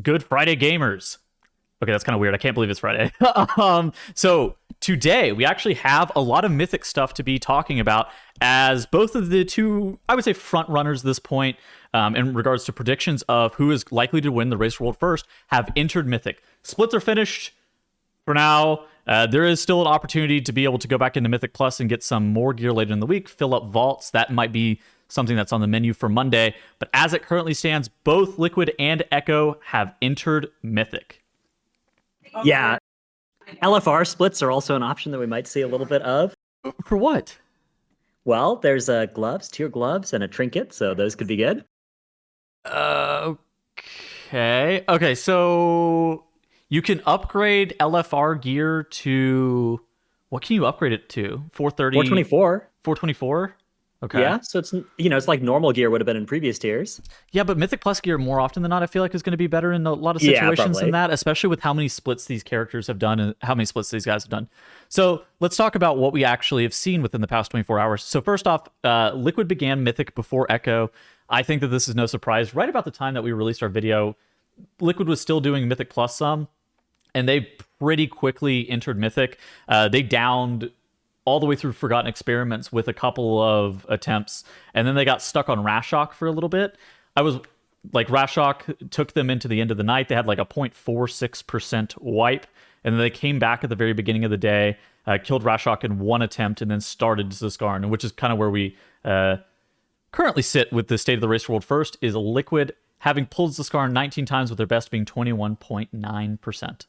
Good Friday, gamers. Okay, that's kind of weird. I can't believe it's Friday. So today we actually have a lot of Mythic stuff to be talking about, as both of the two, I would say, front runners at this point, in regards to predictions of who is likely to win the Race World first, have entered Mythic. Splits are finished for now. There is still an opportunity to be able to go back into Mythic Plus and get some more gear later in the week, fill up vaults. That might be something that's on the menu for Monday. But as it currently stands, both Liquid and Echo have entered Mythic. Yeah. LFR splits are also an option that we might see a little bit of. For what? Well, there's gloves, tier gloves, and a trinket, so those could be good. Okay, so you can upgrade LFR gear to... What can you upgrade it to? 430? 424. 424? Okay. Yeah, so it's it's like normal gear would have been in previous tiers. Yeah, but Mythic Plus gear more often than not, I feel like is going to be better in a lot of situations than that, especially with how many splits these characters have done and how many splits these guys have done. So let's talk about what we actually have seen within the past 24 hours. So first off, Liquid began Mythic before Echo. I think that this is no surprise. Right about the time that we released our video, Liquid was still doing Mythic Plus some, and they pretty quickly entered Mythic. They downed all the way through Forgotten Experiments with a couple of attempts, and then they got stuck on Rashok for a little bit. Rashok took them into the end of the night. They had like a 0.46% wipe, and then they came back at the very beginning of the day, killed Rashok in one attempt, and then started Zskarn, which is kind of where we currently sit with the State of the Race World first, is Liquid having pulled Zskarn 19 times, with their best being 21.9%.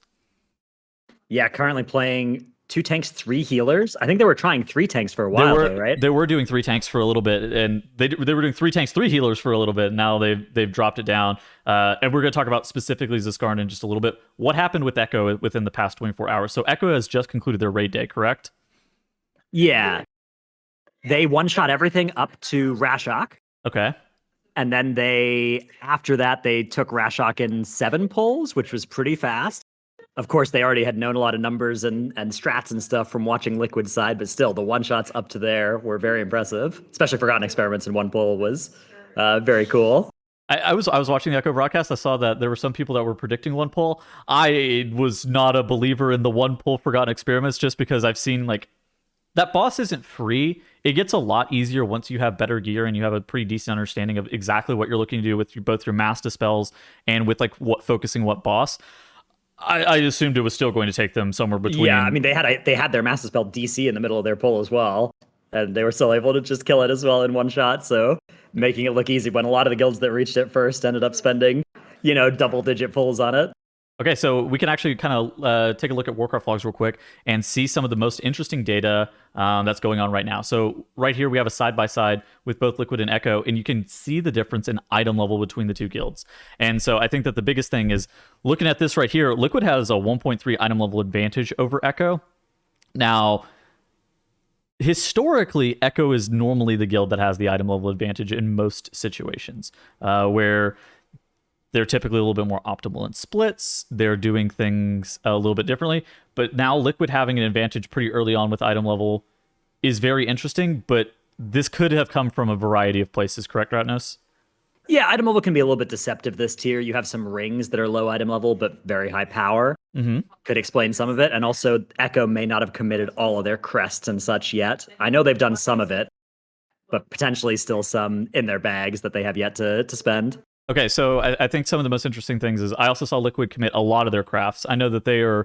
Yeah, currently playing 2 tanks, 3 healers. I think they were trying 3 tanks for a while, right? They were doing 3 tanks for a little bit, and they were doing 3 tanks, 3 healers for a little bit. Now they've dropped it down, and we're going to talk about specifically Zskarn in just a little bit. What happened with Echo within the past 24 hours? So Echo has just concluded their raid day, correct? Yeah. They one-shot everything up to Rashok. Okay. And then after that, they took Rashok in 7 pulls, which was pretty fast. Of course, they already had known a lot of numbers and strats and stuff from watching Liquid's side, but still, the one-shots up to there were very impressive. Especially Forgotten Experiments in 1 pull was very cool. I was watching the Echo broadcast. I saw that there were some people that were predicting 1 pull. I was not a believer in the 1 pull Forgotten Experiments, just because I've seen, like, that boss isn't free. It gets a lot easier once you have better gear and you have a pretty decent understanding of exactly what you're looking to do with both your mass dispels and with, like, focusing what boss. I assumed it was still going to take them somewhere between... Yeah, I mean, they had their mass dispel DC in the middle of their pull as well, and they were still able to just kill it as well in 1 shot, so making it look easy when a lot of the guilds that reached it first ended up spending, double-digit pulls on it. Okay, so we can actually kind of take a look at Warcraft logs real quick and see some of the most interesting data that's going on right now. So right here we have a side-by-side with both Liquid and Echo, and you can see the difference in item level between the 2 guilds. And so I think that the biggest thing is, looking at this right here, Liquid has a 1.3 item level advantage over Echo. Now, historically, Echo is normally the guild that has the item level advantage in most situations, where they're typically a little bit more optimal in splits. They're doing things a little bit differently. But now Liquid having an advantage pretty early on with item level is very interesting, but this could have come from a variety of places, correct, Ratnos? Yeah, item level can be a little bit deceptive this tier. You have some rings that are low item level, but very high power. Mm-hmm. Could explain some of it. And also, Echo may not have committed all of their crests and such yet. I know they've done some of it, but potentially still some in their bags that they have yet to spend. Okay, so I think some of the most interesting things is I also saw Liquid commit a lot of their crafts. I know that they are...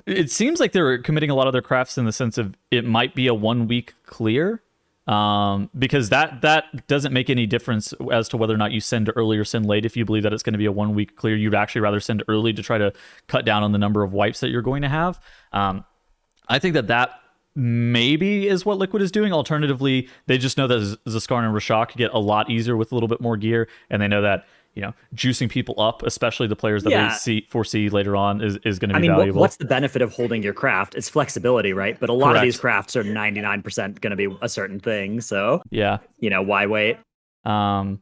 It seems like they're committing a lot of their crafts in the sense of it might be a 1-week clear, because that doesn't make any difference as to whether or not you send early or send late. If you believe that it's going to be a 1-week clear, you'd actually rather send early to try to cut down on the number of wipes that you're going to have. I think that maybe is what Liquid is doing. Alternatively, they just know that Zskarn and Rashok get a lot easier with a little bit more gear, and they know that juicing people up, especially the players that they foresee later on, is going to be valuable. What's the benefit of holding your craft? It's flexibility, right? But a lot of these crafts are 99% going to be a certain thing, so yeah, why wait? I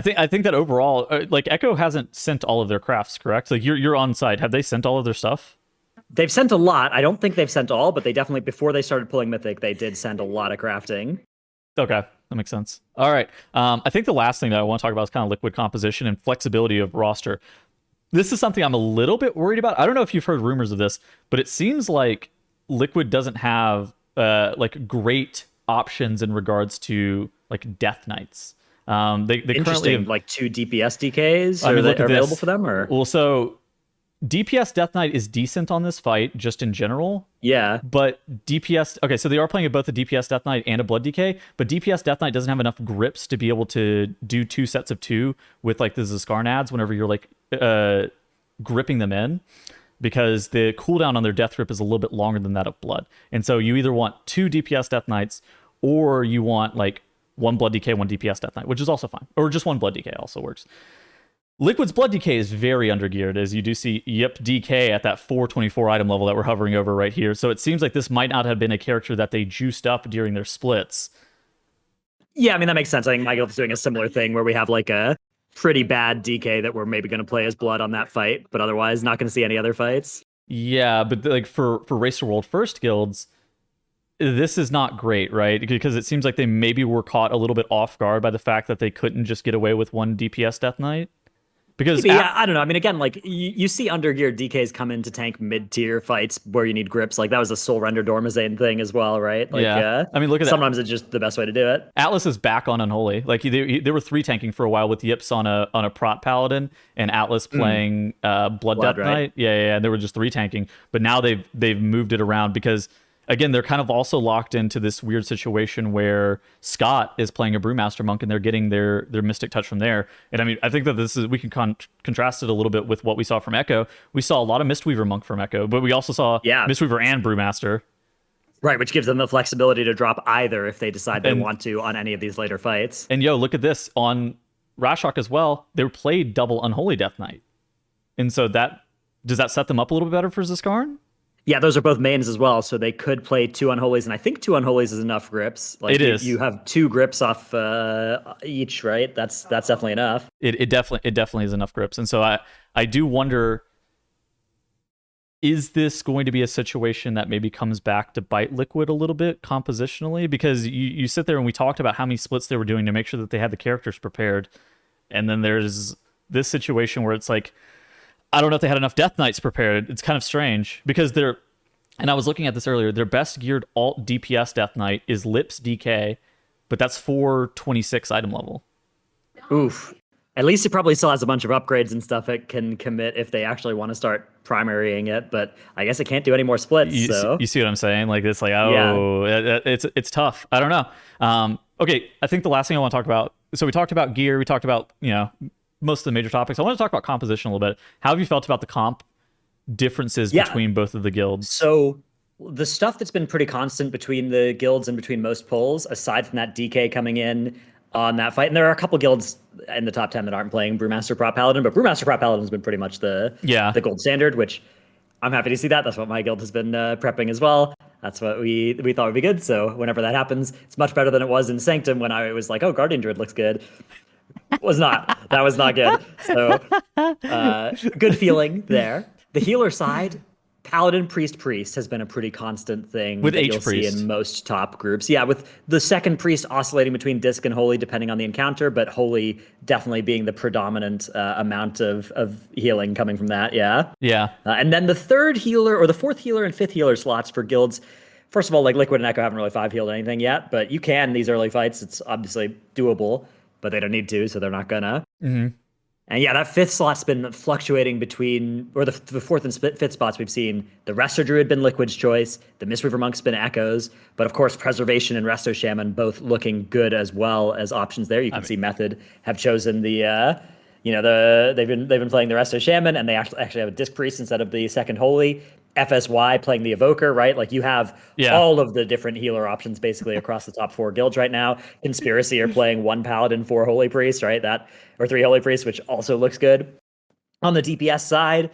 think that overall, like, Echo hasn't sent all of their crafts, correct? Like, you're on site. Have they sent all of their stuff? They've sent a lot. I don't think they've sent all, but they definitely, before they started pulling Mythic, they did send a lot of crafting. Okay, that makes sense. All right. I think the last thing that I want to talk about is kind of Liquid composition and flexibility of roster. This is something I'm a little bit worried about. I don't know if you've heard rumors of this, but it seems like Liquid doesn't have like great options in regards to like Death Knights. They currently have, like 2 DPS DKs I mean, look are at available this. for them, or Well, so DPS Death Knight is decent on this fight, just in general. yeah. But DPS, okay, so they are playing both a DPS Death Knight and a Blood DK, but DPS Death Knight doesn't have enough grips to be able to do 2 sets of 2 with like the Zskarn ads whenever you're like gripping them in, because the cooldown on their death grip is a little bit longer than that of Blood. And so you either want 2 DPS Death Knights or you want like 1 Blood DK, 1 DPS Death Knight, which is also fine. Or just 1 Blood DK also works. Liquid's Blood DK is very undergeared, as you do see Yip DK at that 424 item level that we're hovering over right here. So it seems like this might not have been a character that they juiced up during their splits. Yeah, I mean, that makes sense. I think my guild's doing a similar thing where we have like a pretty bad DK that we're maybe going to play as Blood on that fight, but otherwise not going to see any other fights. Yeah, but like for Racer World First guilds, this is not great, right? Because it seems like they maybe were caught a little bit off guard by the fact that they couldn't just get away with 1 DPS Death Knight. Because Maybe, yeah, I don't know. I mean, again, like you see undergeared DKs come in to tank mid-tier fights where you need grips. Like that was a Soul Render Dormazane thing as well, right? Like, yeah. I mean, look at sometimes it's just the best way to do it. Atlas is back on Unholy. Like they were 3 tanking for a while with Yips on a Prot Paladin and Atlas playing Blood Death right? Knight. Yeah. They were just 3 tanking, but now they've moved it around because, again, they're kind of also locked into this weird situation where Scott is playing a Brewmaster Monk and they're getting their Mystic Touch from there. And I mean, I think that this is, we can contrast it a little bit with what we saw from Echo. We saw a lot of Mistweaver Monk from Echo, but we also saw Mistweaver and Brewmaster. Right, which gives them the flexibility to drop either if they decide they want to on any of these later fights. And look at this. On Rashok as well, they played double Unholy Death Knight. And so does that set them up a little bit better for Zskarn? Yeah, those are both mains as well, so they could play 2 Unholies, and I think 2 Unholies is enough grips. Like it is. You have 2 grips off each, right? That's definitely enough. It definitely is enough grips, and so I do wonder, is this going to be a situation that maybe comes back to bite Liquid a little bit compositionally? Because you sit there and we talked about how many splits they were doing to make sure that they had the characters prepared, and then there's this situation where it's like, I don't know if they had enough Death Knights prepared. It's kind of strange because and I was looking at this earlier, their best geared alt DPS Death Knight is Lips DK, but that's 426 item level. Oof. At least it probably still has a bunch of upgrades and stuff it can commit if they actually want to start primarying it, but I guess it can't do any more splits. You see what I'm saying? Like it's like, it's tough. I don't know. Okay, I think the last thing I want to talk about, so we talked about gear, we talked about, most of the major topics. I want to talk about composition a little bit. How have you felt about the comp differences between both of the guilds? So the stuff that's been pretty constant between the guilds and between most polls, aside from that DK coming in on that fight, and there are a couple guilds in the top 10 that aren't playing Brewmaster Prot Paladin, but Brewmaster Prot Paladin has been pretty much the gold standard, which I'm happy to see that. That's what my guild has been prepping as well. That's what we thought would be good. So whenever that happens, it's much better than it was in Sanctum when I was like, oh, Guardian Druid looks good. That was not good. So good feeling there. The healer side, Paladin, Priest has been a pretty constant thing with that you'll see in most top groups. Yeah, with the second Priest oscillating between Disc and Holy depending on the encounter, but Holy definitely being the predominant amount of healing coming from that. Yeah. And then the third healer or the fourth healer and fifth healer slots for guilds. First of all, like Liquid and Echo haven't really 5-healed anything yet, but you can these early fights. It's obviously doable, but they don't need to, so they're not gonna. Mm-hmm. And yeah, that fifth slot's been fluctuating between, or the fourth and fifth spots we've seen. The Resto Druid been Liquid's choice. The Mistweaver Monk's been Echo's. But of course, Preservation and Resto Shaman both looking good as well as options there. You can see Method have chosen they've been playing the Resto Shaman, and they actually have a Disc Priest instead of the second Holy. FSY playing the Evoker, right? Like you have all of the different healer options basically across the top 4 guilds right now. Conspiracy are playing 1 Paladin, 4 Holy Priests, right? Or 3 Holy Priests, which also looks good. On the DPS side,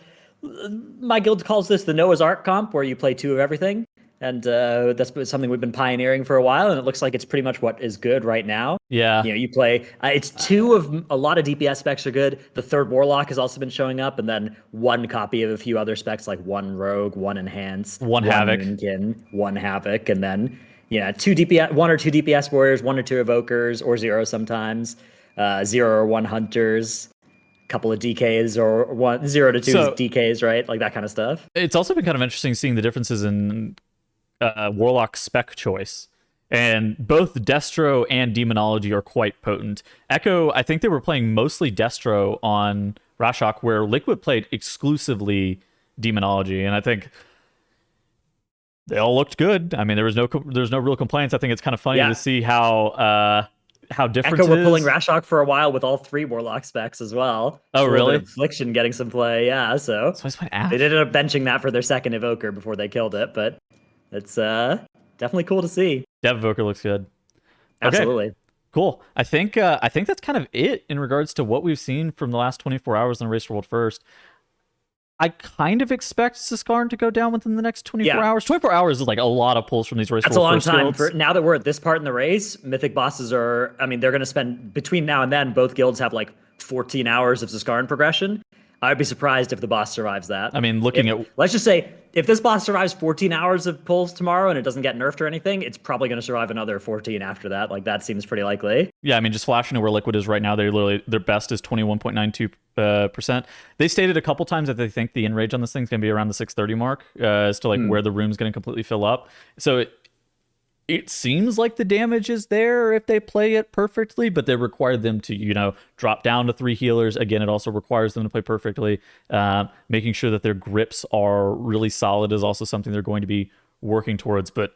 my guild calls this the Noah's Ark comp, where you play 2 of everything. And that's something we've been pioneering for a while, and it looks like it's pretty much what is good right now. Yeah. You play, it's 2 of a lot of DPS specs are good. The third Warlock has also been showing up, and then 1 copy of a few other specs, like 1 Rogue, 1 Enhance, 1 Havoc, Moonkin, 1 Havoc, and then 1 or 2 DPS Warriors, 1 or 2 Evokers, or 0 sometimes, 0 or 1 Hunters. couple of DKs or 0 to 2 So- DKs, right? Like that kind of stuff. It's also been kind of interesting seeing the differences in Warlock spec choice. And both Destro and Demonology are quite potent. Echo, I think they were playing mostly Destro on Rashok, where Liquid played exclusively Demonology. And I think they all looked good. I mean, there's no real complaints. I think it's kind of funny to see how different Echo it were is. pulling Rashok for a while with all 3 Warlock specs as well. Oh, A little really? bit of Affliction getting some play, yeah. So So I just went, ah. they ended up benching that for their second Evoker before they killed it, but it's definitely cool to see. Dev Evoker looks good. Okay. Absolutely. Cool. I think that's kind of it in regards to what we've seen from the last 24 hours in Race to World First. I kind of expect Zskarn to go down within the next 24 hours. 24 hours is like a lot of pulls from these Race That's to a World long First time. guilds. Now that we're at this part in the race, Mythic bosses are, I mean, they're going to spend, between now and then, both guilds have like 14 hours of Zskarn progression. I'd be surprised if the boss survives that. I mean, Let's just say, if this boss survives 14 hours of pulls tomorrow and it doesn't get nerfed or anything, it's probably going to survive another 14 after that. Like, that seems pretty likely. Yeah, I mean, just flashing to where Liquid is right now, their best is 21.92%. They stated a couple times that they think the enrage on this thing's going to be around the 630 mark as to like where the room's going to completely fill up. So it seems like the damage is there if they play it perfectly, but they require them to, drop down to 3 healers. Again, it also requires them to play perfectly. Making sure that their grips are really solid is also something they're going to be working towards. But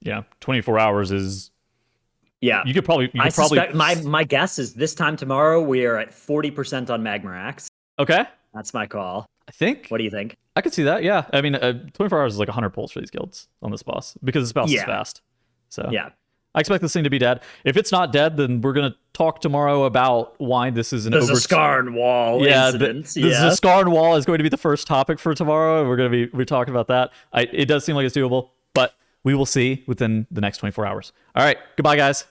yeah, 24 hours is... Yeah. You could probably... suspect, my guess is this time tomorrow, we are at 40% on Magmarax. Okay. That's my call. I think... What do you think? I could see that, yeah. I mean, 24 hours is like 100 pulls for these guilds on this boss because this boss is fast. So yeah, I expect this thing to be dead. If it's not dead, then we're going to talk tomorrow about why this is an Zskarn wall incident. The Zskarn wall is going to be the first topic for tomorrow, and we're going to be talking about that. It does seem like it's doable, but we will see within the next 24 hours. All right, goodbye, guys.